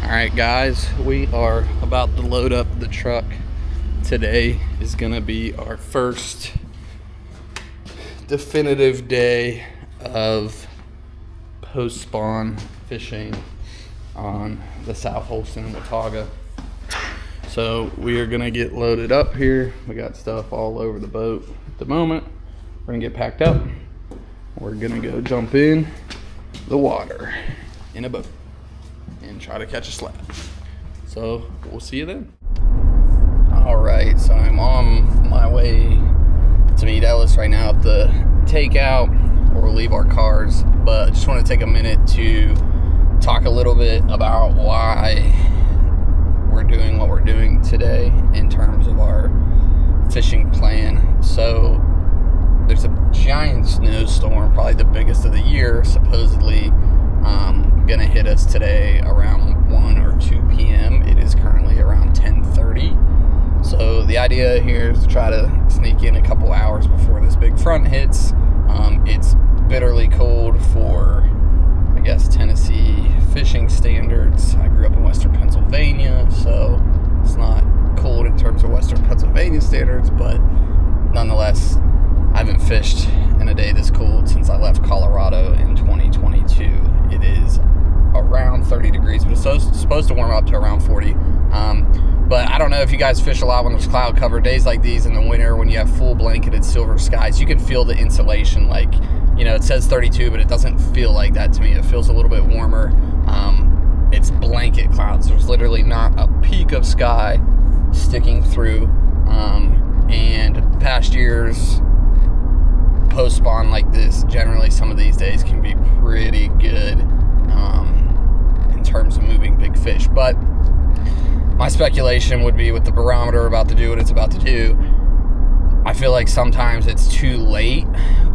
All right, guys, we are about to load up the truck. Today is gonna be our first definitive day of post-spawn fishing on the South Holston and Watauga. So we are gonna get loaded up here. We got stuff all over the boat at the moment. We're gonna get packed up. We're gonna go jump in the water in a boat and try to catch a slab. So we'll see you then. All right, so I'm on my way to meet Ellis right now at the takeout, where we'll leave our cars. But I just want to take a minute to talk a little bit about why we're doing what we're doing today in terms of our fishing plan. So there's a giant snowstorm, probably the biggest of the year, supposedly gonna hit us today around 1 or 2 p.m. It is currently around 10:30. So the idea here is to try to sneak in a couple hours before this big front hits. It's bitterly cold for, I guess, Tennessee fishing standards. I grew up in Western Pennsylvania, so it's not cold in terms of Western Pennsylvania standards, but nonetheless, I haven't fished in a day this cold since I left Colorado in 2022. It is around 30 degrees, but it's supposed to warm up to around 40. But I don't know if you guys fish a lot when there's cloud cover days like these in the winter, when you have full blanketed silver skies. You can feel the insulation, like, you know, it says 32, but it doesn't feel like that to me. It feels a little bit warmer. It's blanket clouds. There's literally not a peak of sky sticking through. And past years, post-spawn like this, generally some of these days can be pretty good in terms of moving big fish. But my speculation would be, with the barometer about to do what it's about to do, I feel like sometimes it's too late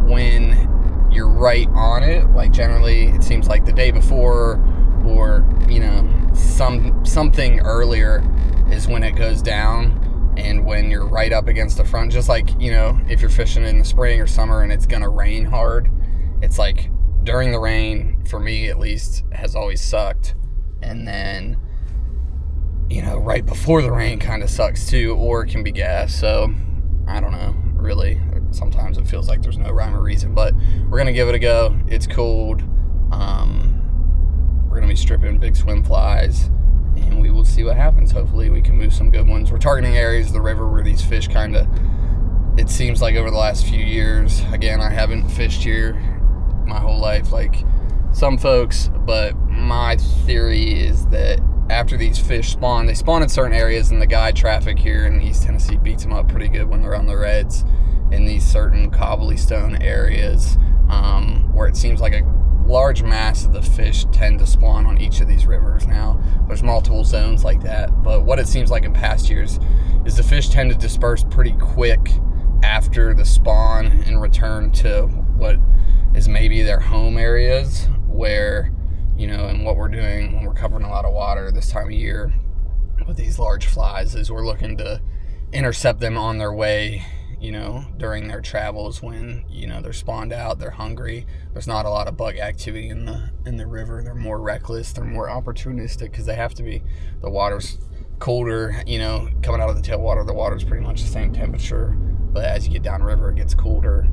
when you're right on it. Like, generally it seems like the day before, or, you know, something earlier is when it goes down. And when you're right up against the front, just like, you know, if you're fishing in the spring or summer and it's gonna rain hard, it's like during the rain, for me at least, has always sucked. And then, you know, right before the rain kind of sucks too, or it can be gas. So I don't know, really. Sometimes it feels like there's no rhyme or reason, but we're gonna give it a go. It's cold. We're gonna be stripping big swim flies, and we will see what happens. Hopefully we can move some good ones. We're targeting areas of the river where these fish kind of, it seems like over the last few years, again, I haven't fished here my whole life like some folks, but my theory is that after these fish spawn, they spawn in certain areas, and the guide traffic here in East Tennessee beats them up pretty good when they're on the reds in these certain cobblestone areas, where it seems like a large mass of the fish tend to spawn on each of these rivers. Now, there's multiple zones like that, but what it seems like in past years is the fish tend to disperse pretty quick after the spawn and return to what is maybe their home areas, where, you know, and what we're doing when we're covering a lot of water this time of year with these large flies is we're looking to intercept them on their way, you know, during their travels, when, you know, they're spawned out, they're hungry, there's not a lot of bug activity in the river. They're more reckless, they're more opportunistic, because they have to be. The water's colder, you know, coming out of the tailwater, the water's pretty much the same temperature, but as you get downriver, it gets colder.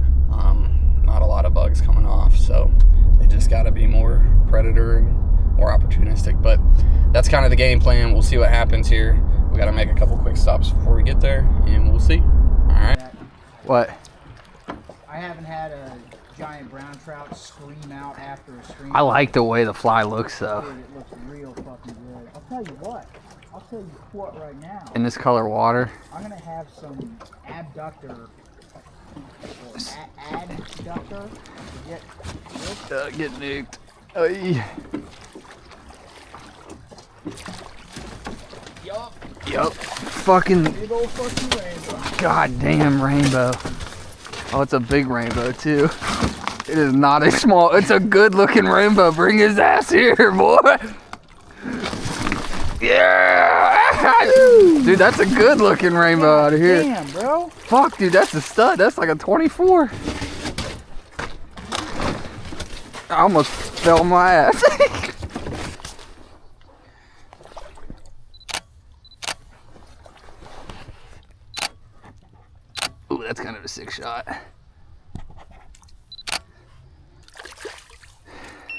Not a lot of bugs coming off, so they just got to be more predator and more opportunistic. But that's kind of the game plan. We'll see what happens here. We got to make a couple quick stops before we get there, and we'll see. All right. What? I haven't had a giant brown trout scream out after a stream. I like the way the fly looks, though. Dude, it looks real fucking good. I'll tell you what right now. In this color water. I'm gonna have some abductor. Adductor. Get nuked. Oy. Yup. Fucking. Big old fucking rainbow. Goddamn rainbow. Oh, it's a big rainbow too. It is not a small. It's a good looking rainbow. Bring his ass here, boy. Yeah! Dude, that's a good looking rainbow out of here. Damn, bro. Fuck, dude, that's a stud. That's like a 24. I almost fell on my ass. that's kind of a sick shot.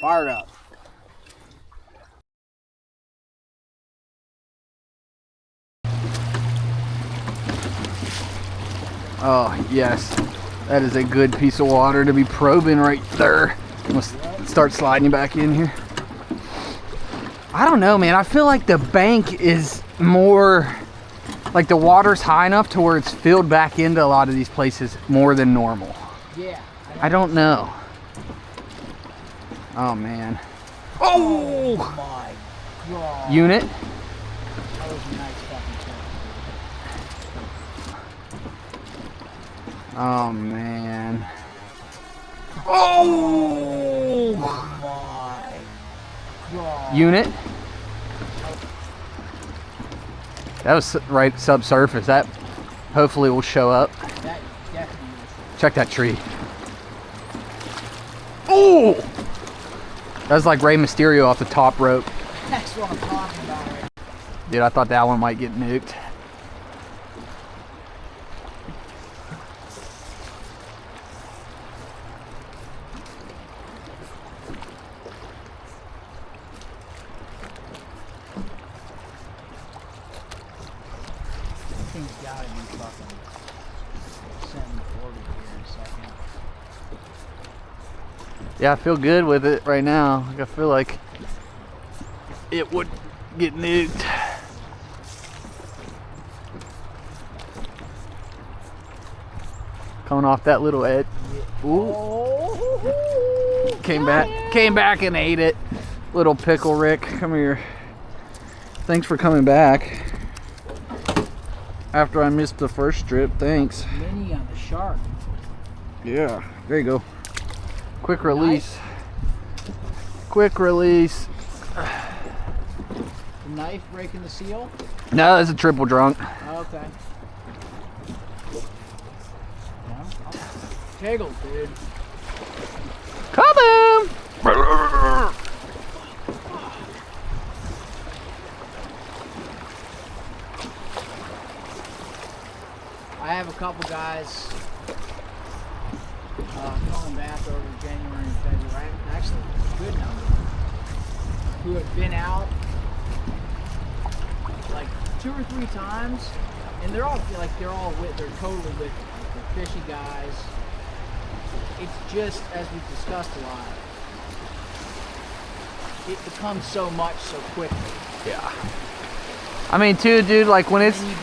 Fired up. Oh, yes. That is a good piece of water to be probing right there. Let's start sliding you back in here. I don't know, man. I feel like the bank is more, like the water's high enough to where it's filled back into a lot of these places more than normal. Yeah. I don't know. Oh, man. Oh! My God. Unit. That was a nice fucking shot. Oh, man. Oh! My God. Unit. That was right subsurface. That hopefully will show up. That definitely was. Check that tree. Oh! That was like Rey Mysterio off the top rope. That's what I'm talking about right now. Dude, I thought that one might get nuked. This thing's gotta be fucking 740 here in a second. Yeah, I feel good with it right now. Like, I feel like it would get nuked. Coming off that little edge. Ooh. Oh, Came back and ate it. Little pickle Rick, come here. Thanks for coming back. After I missed the first strip, thanks. mini on the shark. Yeah, there you go. Quick release. Quick release. The knife breaking the seal? No, that's a triple drunk. Okay. Jiggle, dude. Come on! I have a couple guys going back over January and February. Actually, a good number who have been out like 2 or 3 times, and they're all they're totally with the fishy guys. It's just, as we've discussed a lot, it becomes so much so quickly. Yeah. I mean, too, dude, like when it's... And you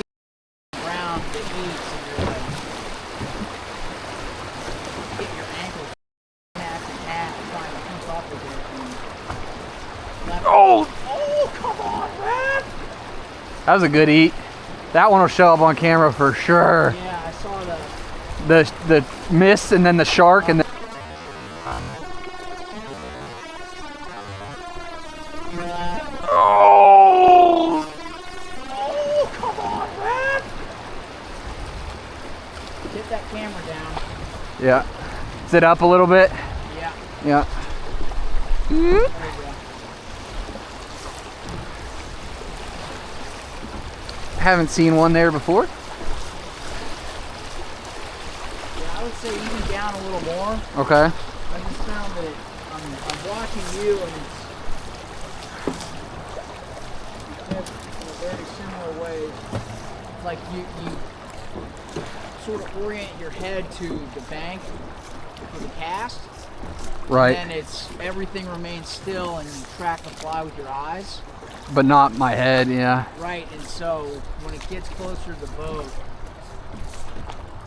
get around the eats and you're like, get your ankles half trying to keep up with it. And oh, come on, man! That was a good eat. That one will show up on camera for sure. Yeah, I saw that. The miss and then the shark and then... Oh! Oh, come on, man! Get that camera down. Yeah. Is it up a little bit? Yeah. Yeah. There you go. Haven't seen one there before. Yeah, I would say even down a little more. Okay. I just found that I'm watching you and it's in a very similar way. It's like you sort of orient your head to the bank for the cast. Right. And it's everything remains still and you track the fly with your eyes. But not my head, yeah. Right, and so when it gets closer to the boat,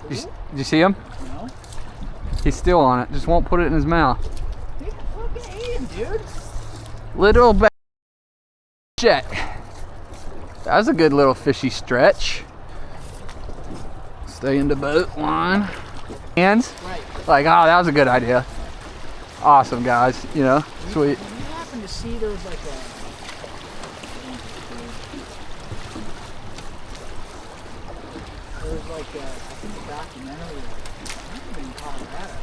Did you see him? no, He's still on it. Just won't put it in his mouth. he's fucking eating, dude. Little bit. Jet. That was a good little fishy stretch. Stay in the boat. One. Hands. Right. Like, oh, that was a good idea. Awesome, guys. You know, sweet. You happen to see there was like I think a documentary. I think in Colorado.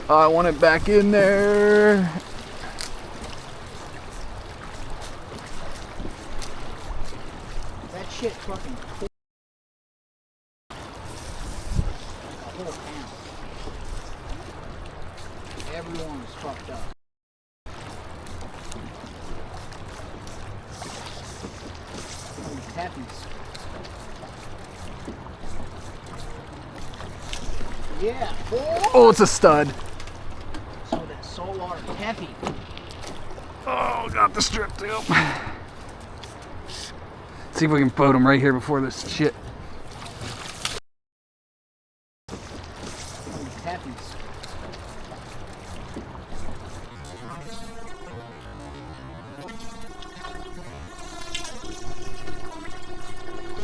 I want it back in there. That shit fucking cool. Heffies. Yeah. Oh, it's a stud. So that saltwater heavy. Oh, got the strip too. See if we can boat him right here before this shit. Heffies.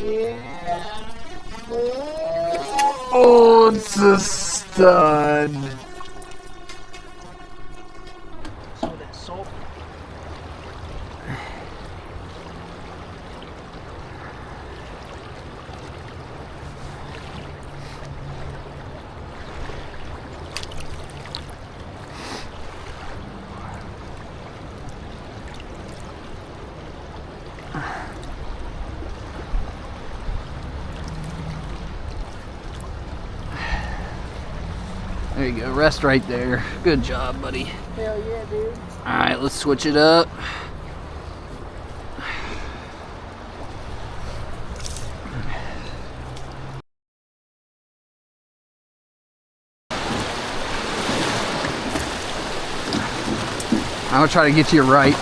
Yeah. Oh, it's a stud. So that salt. There you go, rest right there. Good job, buddy. Hell yeah, dude. All right, let's switch it up. I'm gonna try to get you right.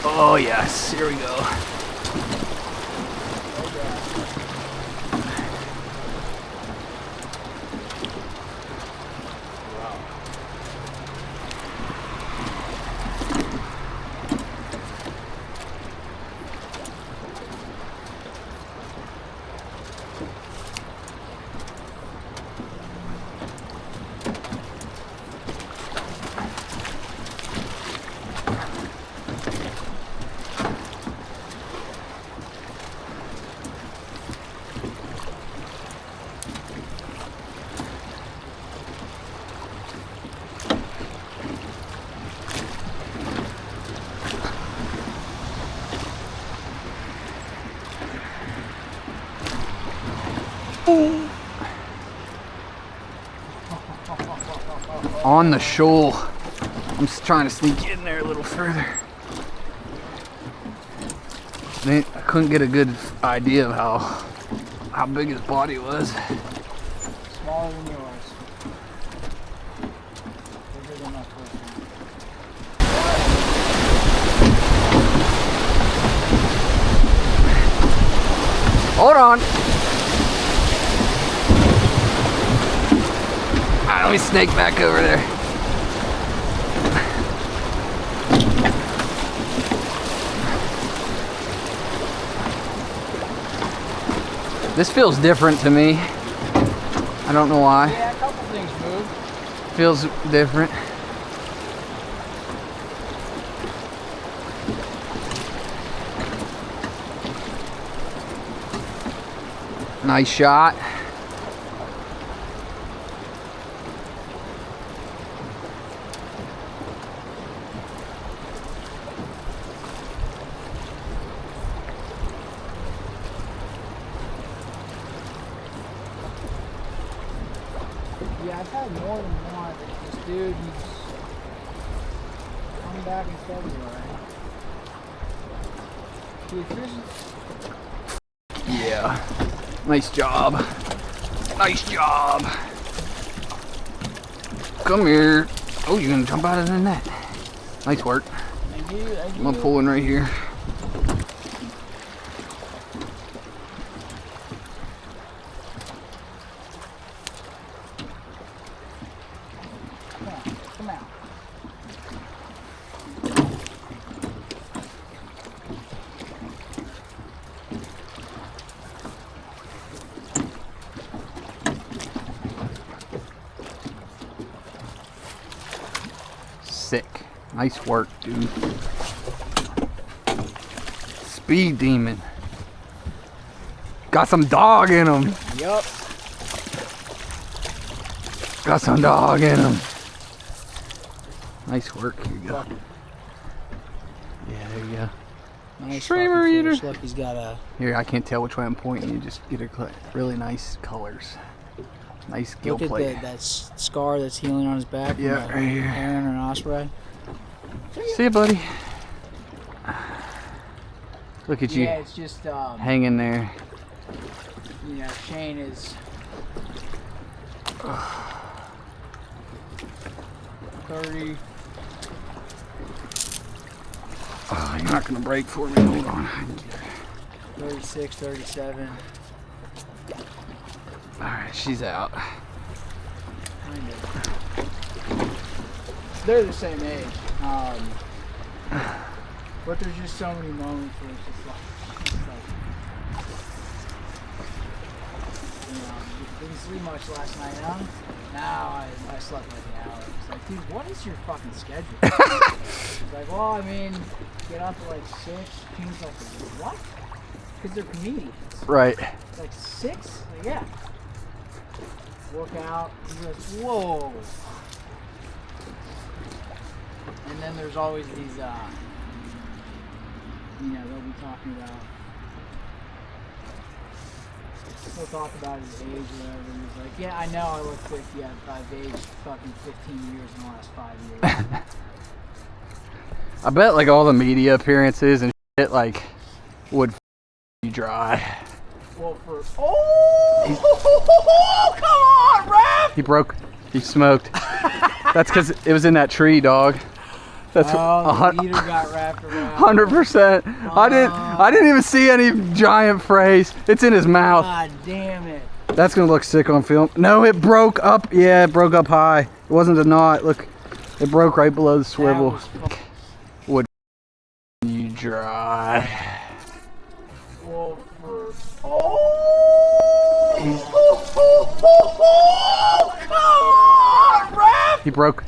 Oh yes, here we go. On the shoal. I'm just trying to sneak in there a little further. Man, I couldn't get a good idea of how big his body was. Smaller than yours. Bigger than my first one. Hold on. Alright, let me snake back over there. This feels different to me. I don't know why. Yeah, a couple things moved. Feels different. Nice shot. Yeah, I've had more than one. This dude, he's coming back in February. He fishes. Yeah. Nice job. Nice job. Come here. Oh, you're gonna jump out of the net. Nice work. Thank you, thank I'm gonna you. pull one right here. Come out. Sick. Nice work, dude. Speed demon. Got some dog in him. Yup. Got some dog in him. Nice work. Here you go. Yeah, there you go. Nice Streamer fucking eater. fish. Look, he's got a. Here, I can't tell which way I'm pointing. You just get a really nice colors. Nice gill Look at plate. that scar that's healing on his back. from Yeah, a right here. Heron or an osprey. See ya, buddy. Look at you. Yeah, it's just hanging there. you know, Shane is 30. Oh, you're not gonna break for me. Hold on. 36, 37. All right, she's out. Kind of. They're the same age. But there's just so many moments where it's just like you know, didn't sleep much last night, huh? Now I slept like an hour. It's like, dude, what is your fucking schedule? It's like, well, I mean, get up at like 6. She's like, what? Because they're comedians. Right. It's like 6? Like, yeah. Work out. He goes, whoa. And then there's always these, you know, they'll be talking about, he'll talk about his age or whatever, and he's like, yeah, I know I look 50, I've aged fucking 15 years in the last 5 years. I bet like all the media appearances and shit like would you dry. Well, for, oh, come on, Raph! He smoked. That's because it was in that tree, dog. That's the leader got wrapped around. 100%. I didn't even see any giant phrase. It's in his mouth. God damn it. That's gonna look sick on film. No, it broke up. Yeah, it broke up high. It wasn't a knot. Look, it broke right below the swivel. Would you dry? Well, for, come on, Raph! He broke